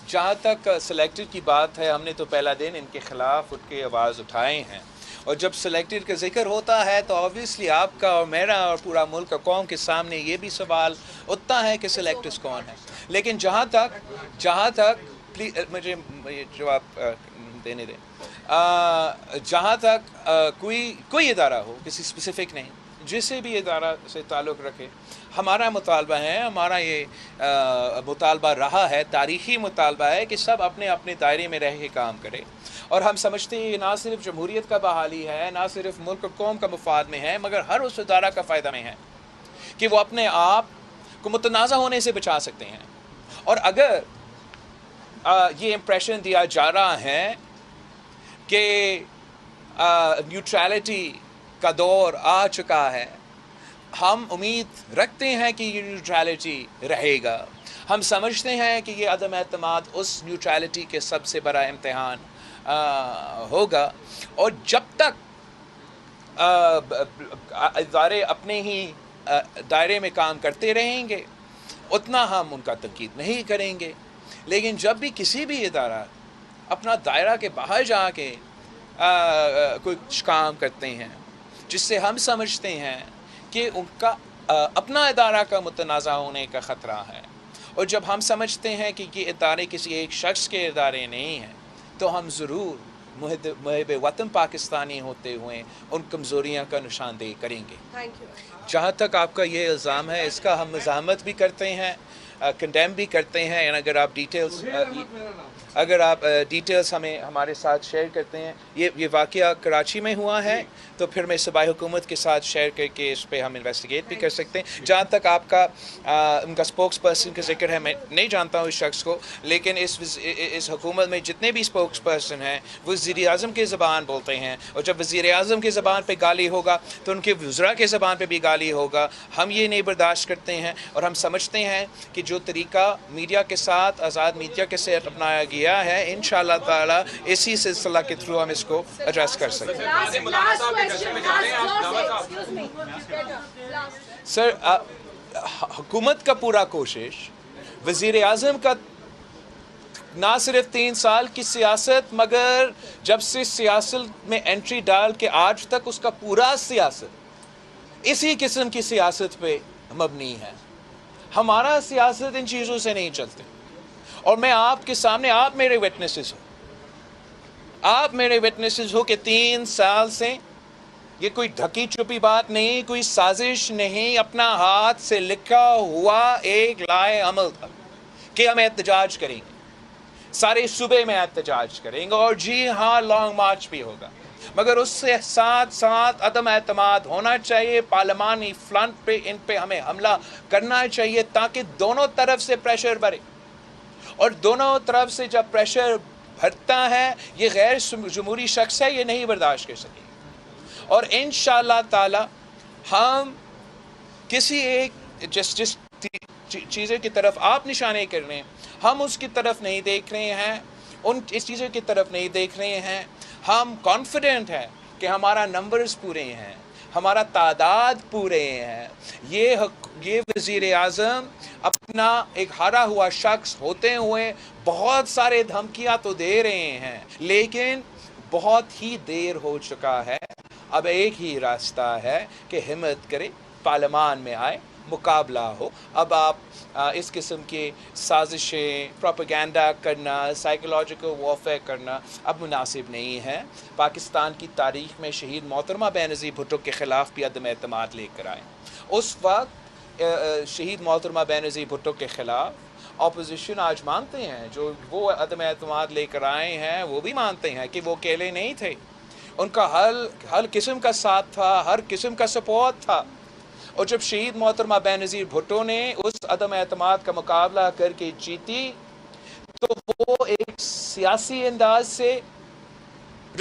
جہاں تک سلیکٹڈ کی بات ہے، ہم نے تو پہلا دن ان کے خلاف اٹھ کے آواز اٹھائے ہیں، اور جب سلیکٹڈ کا ذکر ہوتا ہے تو آبویسلی آپ کا اور میرا اور پورا ملک اور قوم کے سامنے یہ بھی سوال اٹھتا ہے کہ سلیکٹڈ کون ہے. لیکن جہاں تک مجھے جواب دینے دیں، جہاں تک کوئی ادارہ ہو، کسی اسپیسیفک نہیں، جسے بھی ادارہ سے تعلق رکھے، ہمارا مطالبہ ہے، ہمارا یہ مطالبہ رہا ہے، تاریخی مطالبہ ہے کہ سب اپنے اپنے دائرے میں رہ کے کام کرے. اور ہم سمجھتے ہیں یہ نہ صرف جمہوریت کا بحالی ہے، نہ صرف ملک اور قوم کا مفاد میں ہے، مگر ہر اس ادارہ کا فائدہ میں ہے کہ وہ اپنے آپ کو متنازع ہونے سے بچا سکتے ہیں. اور اگر یہ امپریشن دیا جا رہا ہے کہ نیوٹرلٹی کا دور آ چکا ہے، ہم امید رکھتے ہیں کہ یہ نیوٹرلٹی رہے گا. ہم سمجھتے ہیں کہ یہ عدم اعتماد اس نیوٹرلٹی کے سب سے بڑا امتحان ہوگا، اور جب تک ادارے اپنے ہی دائرے میں کام کرتے رہیں گے اتنا ہم ان کا تنقید نہیں کریں گے. لیکن جب بھی کسی بھی ادارہ اپنا دائرہ کے باہر جا کے کچھ کام کرتے ہیں جس سے ہم سمجھتے ہیں کہ ان کا اپنا ادارہ کا متنازع ہونے کا خطرہ ہے، اور جب ہم سمجھتے ہیں کہ یہ ادارے کسی ایک شخص کے ادارے نہیں ہیں، تو ہم ضرور محب وطن پاکستانی ہوتے ہوئے ان کمزوریاں کا نشاندہی کریں گے. جہاں تک آپ کا یہ الزام ہے، اس کا ہم مزاحمت بھی کرتے ہیں، کنڈیم بھی کرتے ہیں. اگر آپ ڈیٹیلز ہمارے ساتھ شیئر کرتے ہیں، یہ واقعہ کراچی میں ہوا ہے، تو پھر میں صوبائی حکومت کے ساتھ شیئر کر کے اس پہ ہم انویسٹیگیٹ بھی کر سکتے ہیں. جہاں تک آپ کا ان کا اسپوکس پرسن کا ذکر ہے، میں نہیں جانتا ہوں اس شخص کو، لیکن اس حکومت میں جتنے بھی اسپوکس پرسن ہیں وہ وزیر اعظم کی زبان بولتے ہیں، اور جب وزیر اعظم کی زبان پہ گالی ہوگا تو ان کے وزراء کی زبان پہ بھی گالی ہوگا. ہم یہ نہیں برداشت کرتے ہیں، اور ہم سمجھتے ہیں کہ جو طریقہ میڈیا کے ساتھ، آزاد میڈیا کے ساتھ اپنایا گیا ہے، انشاءاللہ تعالی اسی سلسلہ کے تھرو ہم اس کو ایڈریس کر سکتے ہیں. سر، حکومت کا پورا کوشش، وزیر اعظم کا نہ صرف 3 سال کی سیاست، مگر جب سے سیاست میں انٹری ڈال کے آج تک اس کا پورا سیاست اسی قسم کی سیاست پہ مبنی ہے. ہمارا سیاست ان چیزوں سے نہیں چلتے، اور میں آپ کے سامنے، آپ میرے وٹنسز ہو کہ 3 سال سے یہ کوئی ڈھکی چھپی بات نہیں، کوئی سازش نہیں، اپنا ہاتھ سے لکھا ہوا ایک لائحہ عمل تھا کہ ہم احتجاج کریں گے، سارے صوبے میں احتجاج کریں گے، اور جی ہاں لانگ مارچ بھی ہوگا، مگر اس سے ساتھ ساتھ عدم اعتماد ہونا چاہیے. پارلیمانی فرنٹ پہ ان پہ ہمیں حملہ کرنا چاہیے تاکہ دونوں طرف سے پریشر بڑھے، اور دونوں طرف سے جب پریشر بڑھتا ہے، یہ غیر جمہوری شخص ہے، یہ نہیں برداشت کر سکے. اور انشاءاللہ تعالی ہم کسی ایک جس چیزیں کی طرف آپ نشانے کر رہے ہیں، ہم اس کی طرف نہیں دیکھ رہے ہیں، اس چیزوں کی طرف نہیں دیکھ رہے ہیں. ہم کانفیڈنٹ ہیں کہ ہمارا نمبرز پورے ہیں، ہمارا تعداد پورے ہیں. یہ وزیر اعظم اپنا ایک ہارا ہوا شخص ہوتے ہوئے بہت سارے دھمکیاں تو دے رہے ہیں، لیکن بہت ہی دیر ہو چکا ہے. اب ایک ہی راستہ ہے کہ ہمت کرے، پارلیمان میں آئے، مقابلہ ہو. اب آپ اس قسم کی سازشیں، پروپیگنڈا کرنا، سائیکولوجیکل وارفیئر کرنا اب مناسب نہیں ہے. پاکستان کی تاریخ میں شہید محترمہ بینظیر بھٹو کے خلاف بھی عدم اعتماد لے کر آئے. اس وقت شہید محترمہ بینظیر بھٹو کے خلاف اپوزیشن آج مانتے ہیں، جو وہ عدم اعتماد لے کر آئے ہیں وہ بھی مانتے ہیں کہ وہ اکیلے نہیں تھے، ان کا ہر قسم کا ساتھ تھا، ہر قسم کا سپورٹ تھا. اور جب شہید محترمہ بینظیر بھٹو نے اس عدم اعتماد کا مقابلہ کر کے جیتی، تو وہ ایک سیاسی انداز سے،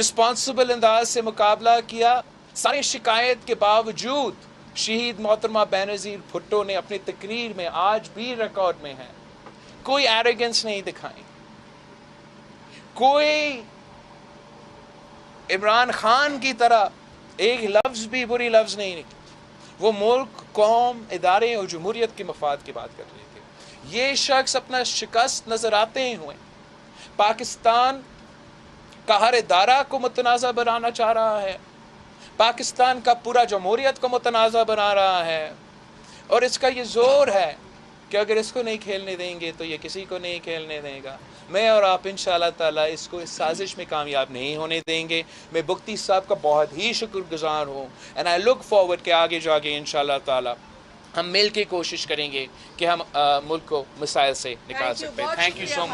رسپانسبل انداز سے مقابلہ کیا. ساری شکایت کے باوجود شہید محترمہ بینظیر بھٹو نے اپنی تقریر میں، آج بھی ریکارڈ میں ہے، کوئی ایروگنس نہیں دکھائی، کوئی عمران خان کی طرح ایک لفظ بھی بری لفظ نہیں نکلی. وہ ملک، قوم، ادارے اور جمہوریت کے مفاد کی بات کر رہے تھے. یہ شخص اپنا شکست نظر آتے ہوئے پاکستان کا ہر ادارہ کو متنازع بنانا چاہ رہا ہے، پاکستان کا پورا جمہوریت کو متنازع بنا رہا ہے، اور اس کا یہ زور ہے کہ اگر اس کو نہیں کھیلنے دیں گے تو یہ کسی کو نہیں کھیلنے دے گا۔ میں اور آپ انشاءاللہ تعالیٰ اس کو اس سازش میں کامیاب نہیں ہونے دیں گے۔ میں بگٹی صاحب کا بہت ہی شکر گزار ہوں، اینڈ آئی لک فارورڈ کہ آگے جا کے انشاءاللہ تعالیٰ ہم مل کے کوشش کریں گے کہ ہم ملک کو مسائل سے نکال سکتے ہیں۔ Thank you so much.